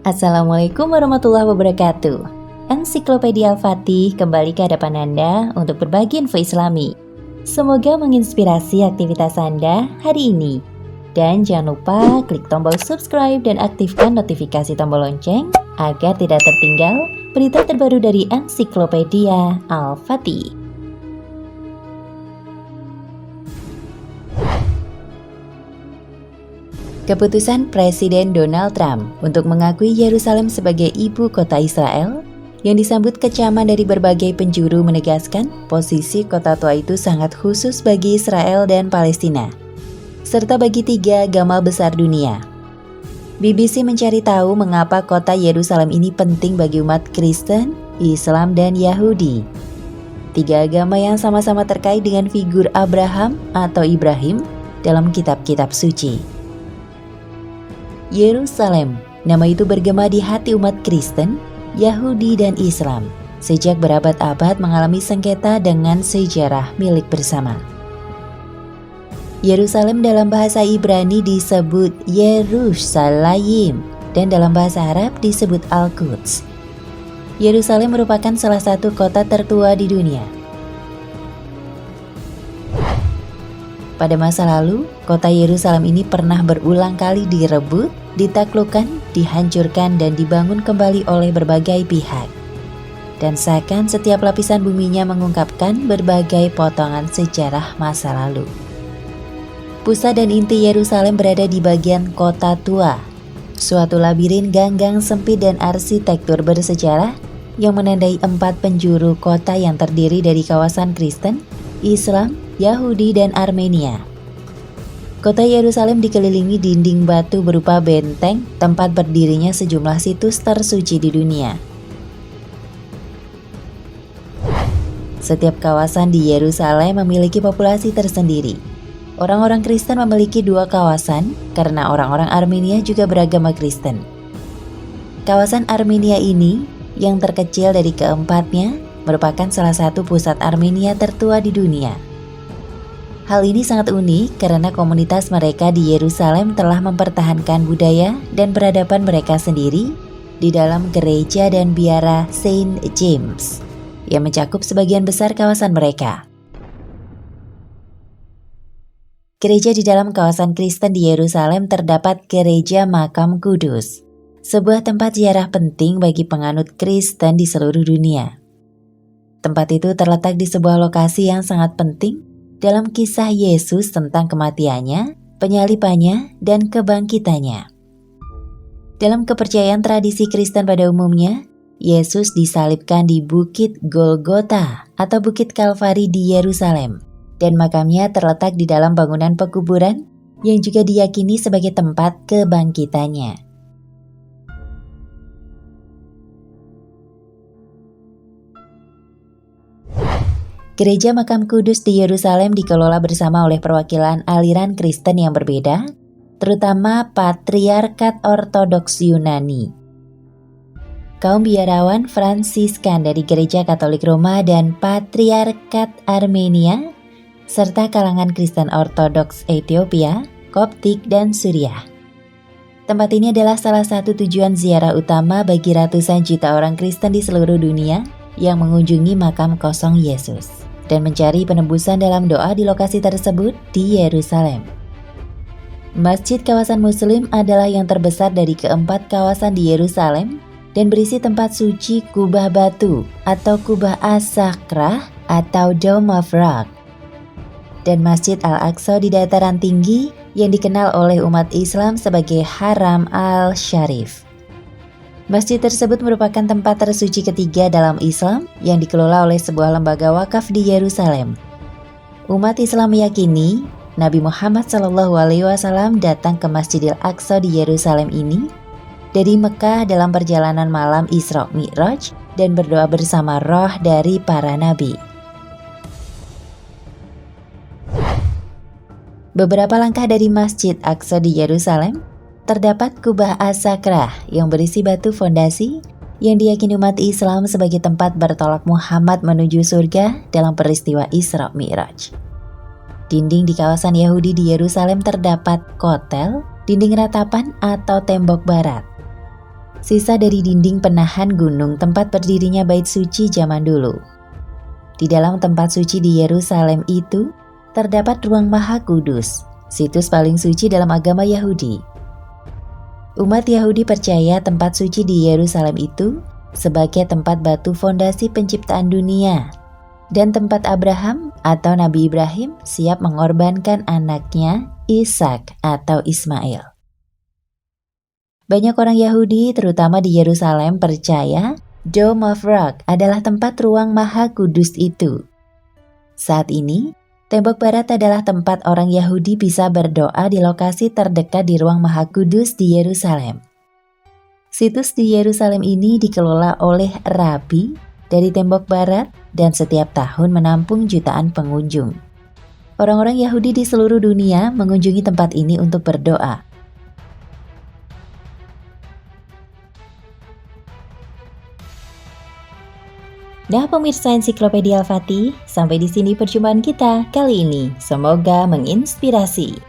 Assalamualaikum warahmatullahi wabarakatuh. Ensiklopedia Al-Fatih kembali ke hadapan Anda untuk berbagi info Islami. Semoga menginspirasi aktivitas Anda hari ini. Dan jangan lupa klik tombol subscribe dan aktifkan notifikasi tombol lonceng agar tidak tertinggal berita terbaru dari Ensiklopedia Al-Fatih. Keputusan Presiden Donald Trump untuk mengakui Yerusalem sebagai ibu kota Israel yang disambut kecaman dari berbagai penjuru menegaskan posisi kota tua itu sangat khusus bagi Israel dan Palestina, serta bagi tiga agama besar dunia. BBC mencari tahu mengapa kota Yerusalem ini penting bagi umat Kristen, Islam, dan Yahudi. Tiga agama yang sama-sama terkait dengan figur Abraham atau Ibrahim dalam kitab-kitab suci. Yerusalem, nama itu bergema di hati umat Kristen, Yahudi, dan Islam sejak berabad-abad mengalami sengketa dengan sejarah milik bersama. Yerusalem dalam bahasa Ibrani disebut Yerushalayim dan dalam bahasa Arab disebut Al-Quds. Yerusalem merupakan salah satu kota tertua di dunia. Pada masa lalu, kota Yerusalem ini pernah berulang kali direbut, ditaklukkan, dihancurkan, dan dibangun kembali oleh berbagai pihak. Dan seakan setiap lapisan buminya mengungkapkan berbagai potongan sejarah masa lalu. Pusat dan inti Yerusalem berada di bagian kota tua, suatu labirin gang-gang sempit dan arsitektur bersejarah yang menandai 4 penjuru kota yang terdiri dari kawasan Kristen, Islam, Yahudi, dan Armenia. Kota Yerusalem dikelilingi dinding batu berupa benteng, tempat berdirinya sejumlah situs tersuci di dunia. Setiap kawasan di Yerusalem memiliki populasi tersendiri. Orang-orang Kristen memiliki 2 kawasan karena orang-orang Armenia juga beragama Kristen. Kawasan Armenia ini, yang terkecil dari keempatnya, merupakan salah satu pusat Armenia tertua di dunia. Hal ini sangat unik karena komunitas mereka di Yerusalem telah mempertahankan budaya dan peradaban mereka sendiri di dalam gereja dan biara Saint James yang mencakup sebagian besar kawasan mereka. Gereja di dalam kawasan Kristen di Yerusalem terdapat Gereja Makam Kudus, sebuah tempat ziarah penting bagi penganut Kristen di seluruh dunia. Tempat itu terletak di sebuah lokasi yang sangat penting dalam kisah Yesus tentang kematiannya, penyalibannya, dan kebangkitannya. Dalam kepercayaan tradisi Kristen pada umumnya, Yesus disalibkan di Bukit Golgota atau Bukit Kalvari di Yerusalem, dan makamnya terletak di dalam bangunan pekuburan yang juga diyakini sebagai tempat kebangkitannya. Gereja Makam Kudus di Yerusalem dikelola bersama oleh perwakilan aliran Kristen yang berbeda, terutama Patriarkat Ortodoks Yunani, kaum biarawan Fransiskan dari Gereja Katolik Roma dan Patriarkat Armenia, serta kalangan Kristen Ortodoks Ethiopia, Koptik, dan Suriah. Tempat ini adalah salah satu tujuan ziarah utama bagi ratusan juta orang Kristen di seluruh dunia yang mengunjungi makam kosong Yesus dan mencari penebusan dalam doa di lokasi tersebut di Yerusalem. Masjid kawasan Muslim adalah yang terbesar dari keempat kawasan di Yerusalem dan berisi tempat suci kubah batu atau kubah as-sakrah atau Dome of Rock, dan Masjid Al-Aqsa di dataran tinggi yang dikenal oleh umat Islam sebagai Haram al-Sharif. Masjid tersebut merupakan tempat tersuci ketiga dalam Islam yang dikelola oleh sebuah lembaga wakaf di Yerusalem. Umat Islam meyakini Nabi Muhammad SAW datang ke Masjidil Aqsa di Yerusalem ini dari Mekah dalam perjalanan malam Isra Mi'raj dan berdoa bersama roh dari para nabi. Beberapa langkah dari Masjid Aqsa di Yerusalem terdapat kubah as-sakrah yang berisi batu fondasi yang diyakini umat Islam sebagai tempat bertolak Muhammad menuju surga dalam peristiwa Isra Mi'raj. Dinding di kawasan Yahudi di Yerusalem terdapat kotel, dinding ratapan atau tembok barat. sisa dari dinding penahan gunung tempat berdirinya bait suci zaman dulu. Di dalam tempat suci di Yerusalem itu, terdapat ruang Maha Kudus, situs paling suci dalam agama Yahudi. Umat Yahudi percaya tempat suci di Yerusalem itu sebagai tempat batu fondasi penciptaan dunia, dan tempat Abraham atau Nabi Ibrahim siap mengorbankan anaknya Ishak atau Ismail. Banyak orang Yahudi, terutama di Yerusalem, percaya Dome of Rock adalah tempat ruang Maha Kudus itu. Saat ini, tembok barat adalah tempat orang Yahudi bisa berdoa di lokasi terdekat di ruang Maha Kudus di Yerusalem. Situs di Yerusalem ini dikelola oleh rabi dari tembok barat dan setiap tahun menampung jutaan pengunjung. Orang-orang Yahudi di seluruh dunia mengunjungi tempat ini untuk berdoa. Nah pemirsa Ensiklopedia Al-Fatih, sampai di sini perjumpaan kita kali ini. Semoga menginspirasi.